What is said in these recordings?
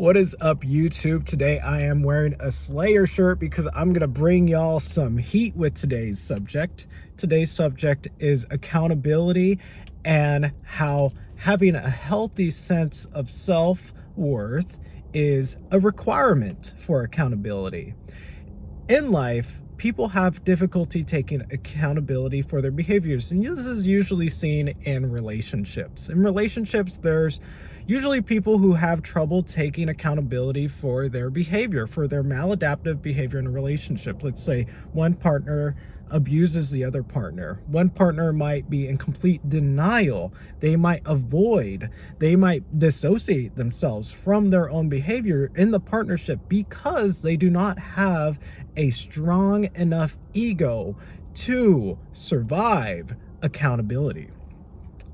What is up, YouTube? Today I am wearing a Slayer shirt because I'm going to bring y'all some heat with today's subject. Today's subject is accountability and how having a healthy sense of self-worth is a requirement for accountability. In life, people have difficulty taking accountability for their behaviors, and this is usually seen in relationships. In relationships, there's usually people who have trouble taking accountability for their behavior, for their maladaptive behavior in a relationship. Let's say one partner abuses the other partner. One partner might be in complete denial. They might avoid, they might dissociate themselves from their own behavior in the partnership because they do not have a strong enough ego to survive accountability.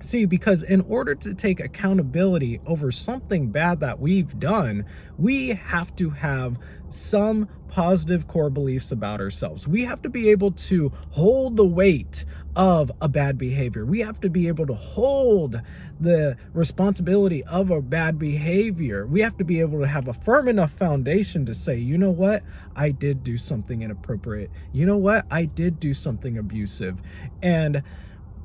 See, because in order to take accountability over something bad that we've done, we have to have some positive core beliefs about ourselves. We have to be able to hold the weight of a bad behavior. We have to be able to hold the responsibility of a bad behavior. We have to be able to have a firm enough foundation to say, you know what, I did do something inappropriate. You know what, I did do something abusive. And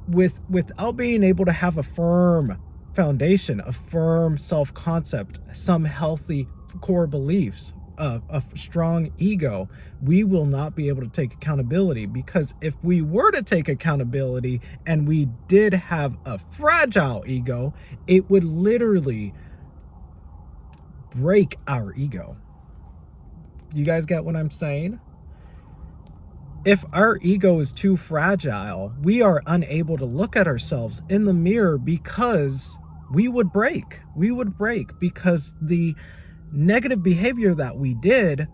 without being able to have a firm foundation, a firm self-concept, some healthy core beliefs, a strong ego, we will not be able to take accountability. Because if we were to take accountability and we did have a fragile ego, it would literally break our ego. You guys get what I'm saying? If our ego is too fragile, we are unable to look at ourselves in the mirror because we would break. We would break because the negative behavior that we did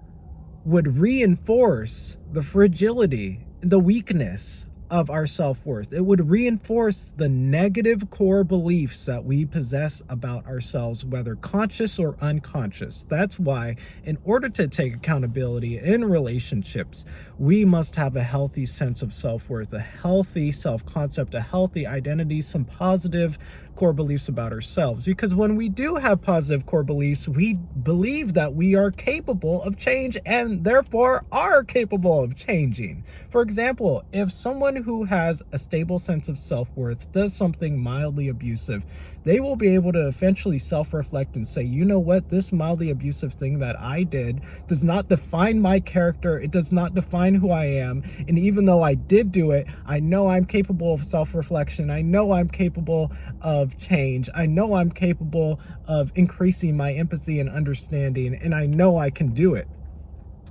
would reinforce the fragility, the weakness of our self-worth. It would reinforce the negative core beliefs that we possess about ourselves, whether conscious or unconscious. That's why, in order to take accountability in relationships, we must have a healthy sense of self-worth, a healthy self-concept, a healthy identity, some positive core beliefs about ourselves. Because when we do have positive core beliefs, we believe that we are capable of change and therefore are capable of changing. For example, if someone who has a stable sense of self-worth does something mildly abusive, they will be able to eventually self-reflect and say, you know what, this mildly abusive thing that I did does not define my character. It does not define who I am. And even though I did do it, I know I'm capable of self-reflection. I know I'm capable of change. I know I'm capable of increasing my empathy and understanding, and I know I can do it.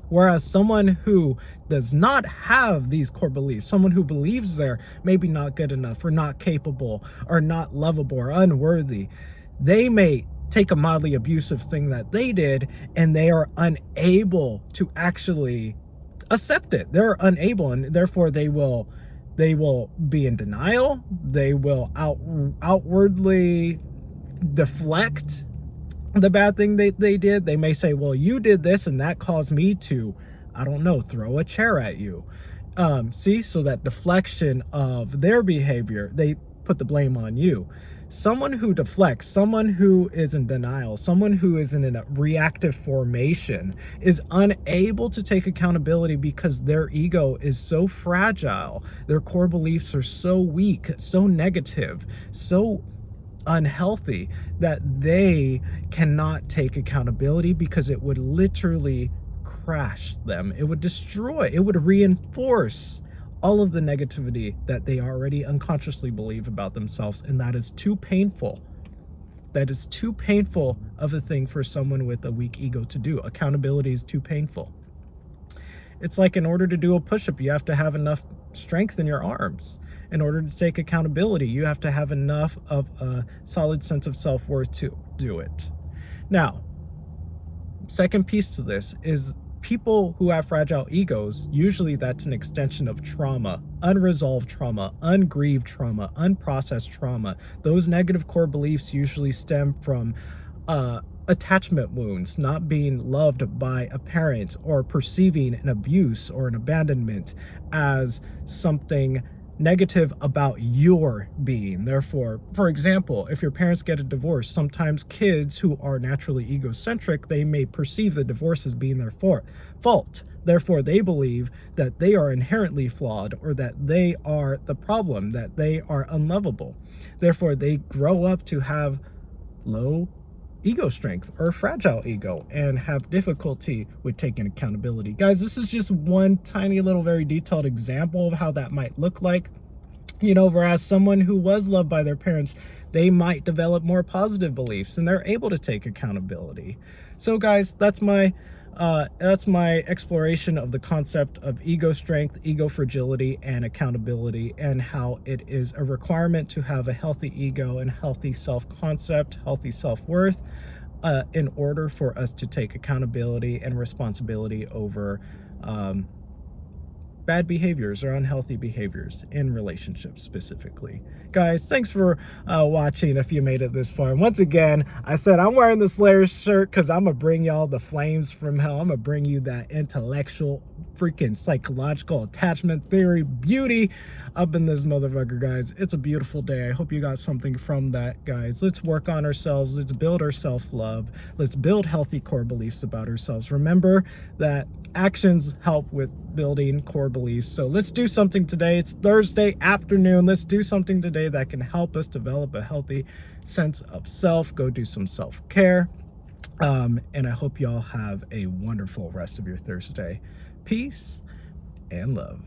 Whereas someone who does not have these core beliefs, someone who believes they're maybe not good enough or not capable or not lovable or unworthy, they may take a mildly abusive thing that they did and they are unable to actually accept it. They're unable, and therefore they will be in denial. They will outwardly deflect the bad thing they did. They may say, well, you did this and that caused me to, I don't know, throw a chair at you. See, so that deflection of their behavior, they put the blame on you. Someone who deflects, someone who is in denial, someone who is in a reactive formation is unable to take accountability because their ego is so fragile. Their core beliefs are so weak, so negative, so unhealthy that they cannot take accountability because it would literally crash them. It would destroy, it would reinforce all of the negativity that they already unconsciously believe about themselves, and that is too painful. That is too painful of a thing for someone with a weak ego to do. Accountability is too painful. It's like, in order to do a push-up, you have to have enough strength in your arms. In order to take accountability, you have to have enough of a solid sense of self-worth to do it. Now, second piece to this is people who have fragile egos, usually that's an extension of trauma, unresolved trauma, ungrieved trauma, unprocessed trauma. Those negative core beliefs usually stem from attachment wounds, not being loved by a parent, or perceiving an abuse or an abandonment as something negative about your being. Therefore, for example, if your parents get a divorce, sometimes kids who are naturally egocentric, they may perceive the divorce as being their fault. Therefore, they believe that they are inherently flawed, or that they are the problem, that they are unlovable. Therefore, they grow up to have low ego strength or fragile ego and have difficulty with taking accountability. Guys, this is just one tiny little very detailed example of how that might look like. Whereas someone who was loved by their parents, they might develop more positive beliefs and they're able to take accountability. So guys, that's my exploration of the concept of ego strength, ego fragility, and accountability, and how it is a requirement to have a healthy ego and healthy self-concept, healthy self-worth, in order for us to take accountability and responsibility over bad behaviors or unhealthy behaviors in relationships specifically. Guys, thanks for watching if you made it this far. And once again, I said I'm wearing the Slayer shirt because I'm going to bring y'all the flames from hell. I'm going to bring you that intellectual, freaking psychological attachment theory beauty up in this motherfucker, guys. It's a beautiful day. I hope you got something from that, guys. Let's work on ourselves. Let's build our self-love. Let's build healthy core beliefs about ourselves. Remember that actions help with building core beliefs. So let's do something today. It's Thursday afternoon. Let's do something today that can help us develop a healthy sense of self. Go do some self-care. And I hope y'all have a wonderful rest of your Thursday. Peace and love.